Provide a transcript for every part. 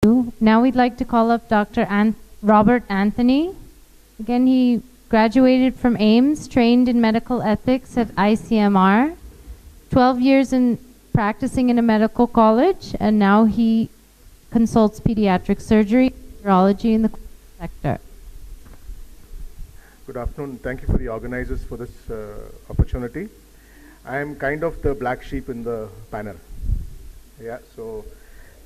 Now we'd like to call up Dr. Robert Antony. Again, he graduated from Ames, trained in medical ethics at ICMR, 12 years in practicing in a medical college, and now he consults pediatric surgery, urology in the sector. Good afternoon. Thank you for the organizers for this opportunity. I am kind of the black sheep in the panel. Yeah, so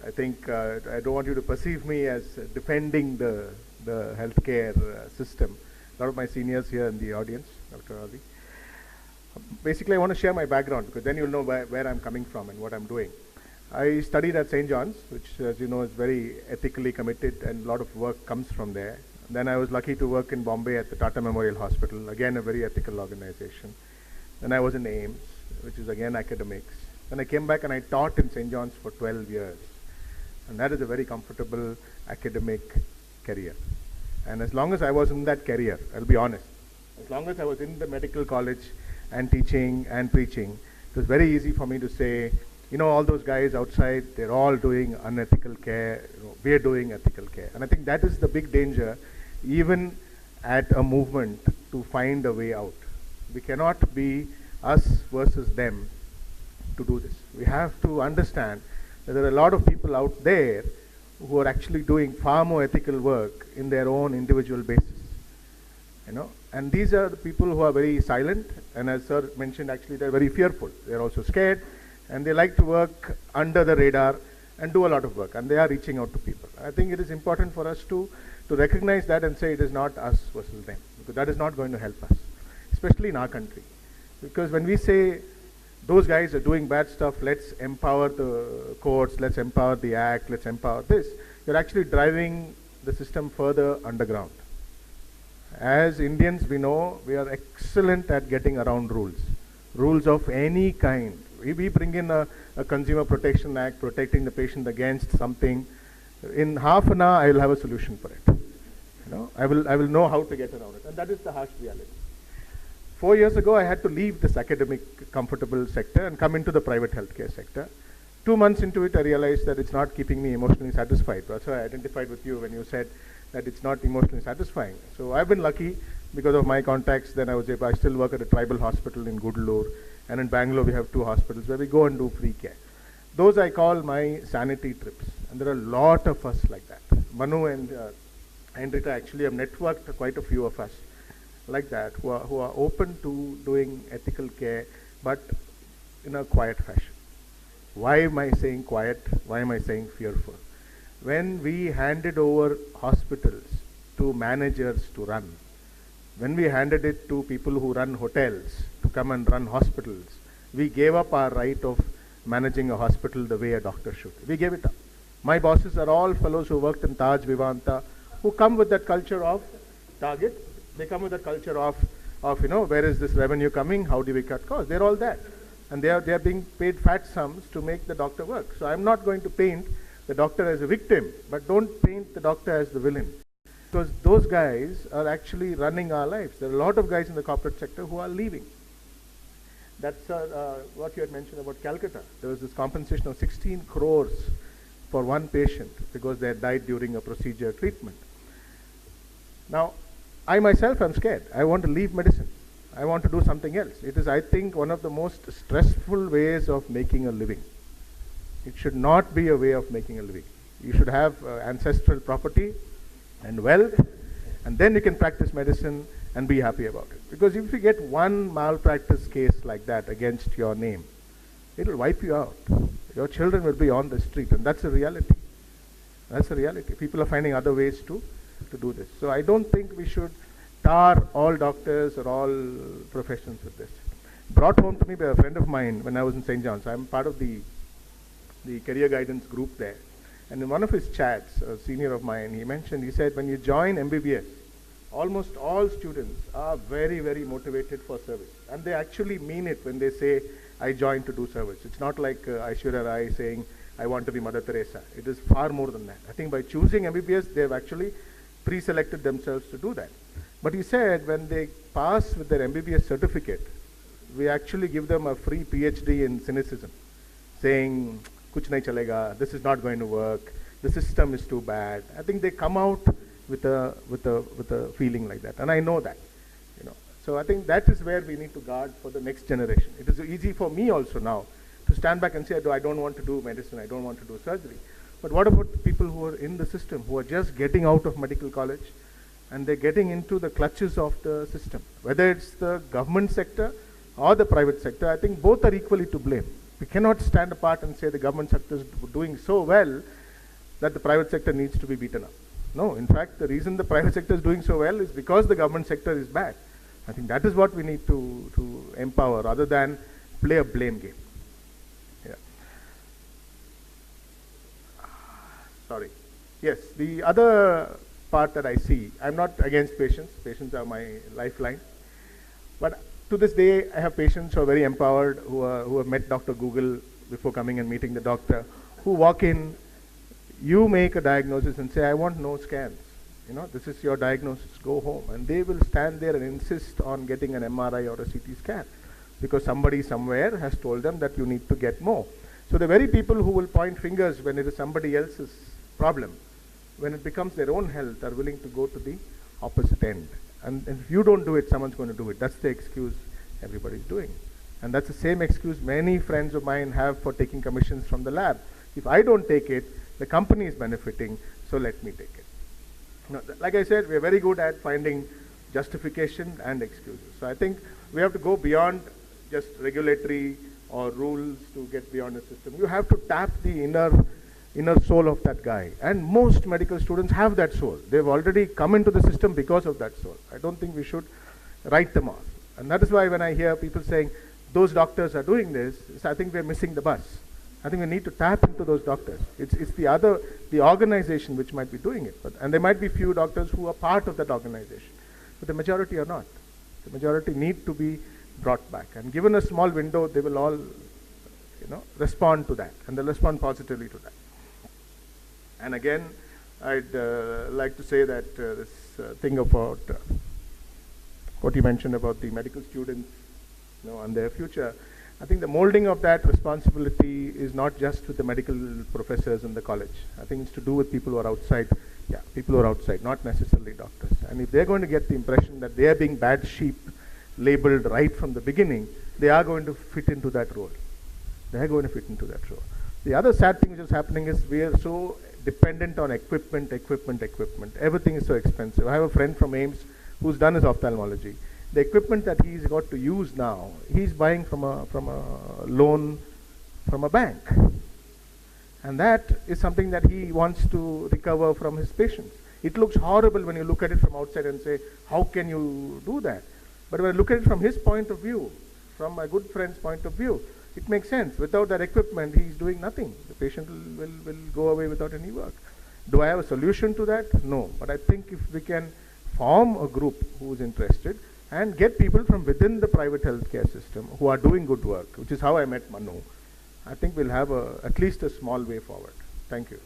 I think I don't want you to perceive me as defending the healthcare system. A lot of my seniors here in the audience, Dr. Ali. Basically, I want to share my background because then you'll know where I'm coming from and what I'm doing. I studied at St. John's, which, as you know, is very ethically committed, and a lot of work comes from there. Then I was lucky to work in Bombay at the Tata Memorial Hospital, again a very ethical organization. Then I was in Ames, which is again academics. Then I came back and I taught in St. John's for 12 years. And that is a very comfortable academic career. And as long as I was in that career, I'll be honest, as long as I was in the medical college and teaching and preaching, it was very easy for me to say, you know, all those guys outside, they're all doing unethical care, we're doing ethical care. And I think that is the big danger, even at a movement, to find a way out. We cannot be us versus them to do this. We have to understand that there are a lot of people out there who are actually doing far more ethical work in their own individual basis. You know, and these are the people who are very silent, and as Sir mentioned, actually they're very fearful. They're also scared, and they like to work under the radar and do a lot of work, and they are reaching out to people. I think it is important for us to recognize that and say it is not us versus them, because that is not going to help us, especially in our country. Because when we say those guys are doing bad stuff, let's empower the courts, let's empower the act, let's empower this, you're actually driving the system further underground. As Indians, we know we are excellent at getting around rules of any kind. We bring in a Consumer Protection Act protecting the patient against something. In half an hour, I will have a solution for it. You know, I will know how to get around it, and that is the harsh reality. 4 years ago, I had to leave this academic, comfortable sector and come into the private healthcare sector. 2 months into it, I realized that it's not keeping me emotionally satisfied. That's why I identified with you when you said that it's not emotionally satisfying. So I've been lucky because of my contacts. Then I still work at a tribal hospital in Gudalur, and in Bangalore we have 2 hospitals where we go and do free care. Those I call my sanity trips, and there are a lot of us like that. Manu and Rita actually have networked quite a few of us like that who are open to doing ethical care, but in a quiet fashion. Why am I saying quiet? Why am I saying fearful? When we handed over hospitals to managers to run, when we handed it to people who run hotels to come and run hospitals, we gave up our right of managing a hospital the way a doctor should. We gave it up. My bosses are all fellows who worked in Taj, Vivanta, who come with that culture of target. They come with that culture of you know, where is this revenue coming? How do we cut costs? They're all that. And they are being paid fat sums to make the doctor work. So I'm not going to paint the doctor as a victim, but don't paint the doctor as the villain. Because those guys are actually running our lives. There are a lot of guys in the corporate sector who are leaving. That's what you had mentioned about Calcutta. There was this compensation of 16 crores for one patient because they had died during a procedure treatment. Now, I myself am scared. I want to leave medicine. I want to do something else. It is, I think, one of the most stressful ways of making a living. It should not be a way of making a living. You should have ancestral property and wealth, and then you can practice medicine and be happy about it. Because if you get one malpractice case like that against your name, it will wipe you out. Your children will be on the street, and that's a reality. That's a reality. People are finding other ways to do this. So I don't think we should tar all doctors or all professions with this. Brought home to me by a friend of mine when I was in St. John's. I'm part of the career guidance group there. And in one of his chats, a senior of mine, he said, when you join MBBS, almost all students are very, very motivated for service. And they actually mean it when they say, I joined to do service. It's not like Aishwarya Rai saying, I want to be Mother Teresa. It is far more than that. I think by choosing MBBS, they've actually pre-selected themselves to do that. But he said when they pass with their MBBS certificate, we actually give them a free PhD in cynicism, saying, kuch nahi chalega, this is not going to work, the system is too bad. I think they come out with a feeling like that, and I know that. So I think that is where we need to guard for the next generation. It is easy for me also now to stand back and say, I don't want to do medicine, I don't want to do surgery. But what about the people who are in the system, who are just getting out of medical college and they're getting into the clutches of the system? Whether it's the government sector or the private sector, I think both are equally to blame. We cannot stand apart and say the government sector is doing so well that the private sector needs to be beaten up. No, in fact, the reason the private sector is doing so well is because the government sector is bad. I think that is what we need to empower rather than play a blame game. Yeah. Sorry. Yes, the other part that I see, I'm not against patients. Patients are my lifeline. But to this day, I have patients who are very empowered, who have met Dr. Google before coming and meeting the doctor, who walk in, you make a diagnosis and say, I want no scans. This is your diagnosis, go home. And they will stand there and insist on getting an MRI or a CT scan because somebody somewhere has told them that you need to get more. So the very people who will point fingers when it is somebody else's problem, when it becomes their own health, are willing to go to the opposite end. And if you don't do it, someone's going to do it. That's the excuse everybody's doing. And that's the same excuse many friends of mine have for taking commissions from the lab. If I don't take it, the company is benefiting, so let me take it. Like I said, we are very good at finding justification and excuses. So I think we have to go beyond just regulatory or rules to get beyond the system. You have to tap the inner soul of that guy. And most medical students have that soul. They've already come into the system because of that soul. I don't think we should write them off. And that is why when I hear people saying, those doctors are doing this, I think we're missing the bus. I think we need to tap into those doctors. It's the organization which might be doing it. And there might be few doctors who are part of that organization. But the majority are not. The majority need to be brought back. And given a small window, they will all respond to that. And they'll respond positively to that. And again, I'd like to say that this thing about what you mentioned about the medical students and their future, I think the molding of that responsibility is not just with the medical professors in the college. I think it's to do with people who are outside. Yeah, people who are outside, not necessarily doctors. And if they're going to get the impression that they are being bad sheep labeled right from the beginning, they are going to fit into that role. They are going to fit into that role. The other sad thing which is happening is we are so dependent on equipment. Everything is so expensive. I have a friend from AIIMS who's done his ophthalmology. The equipment that he's got to use now, he's buying from a loan from a bank. And that is something that he wants to recover from his patients. It looks horrible when you look at it from outside and say, how can you do that? But when I look at it from his point of view, from my good friend's point of view, it makes sense. Without that equipment, he's doing nothing. The patient will go away without any work. Do I have a solution to that? No. But I think if we can form a group who is interested and get people from within the private healthcare system who are doing good work, which is how I met Manu, I think we'll have at least a small way forward. Thank you.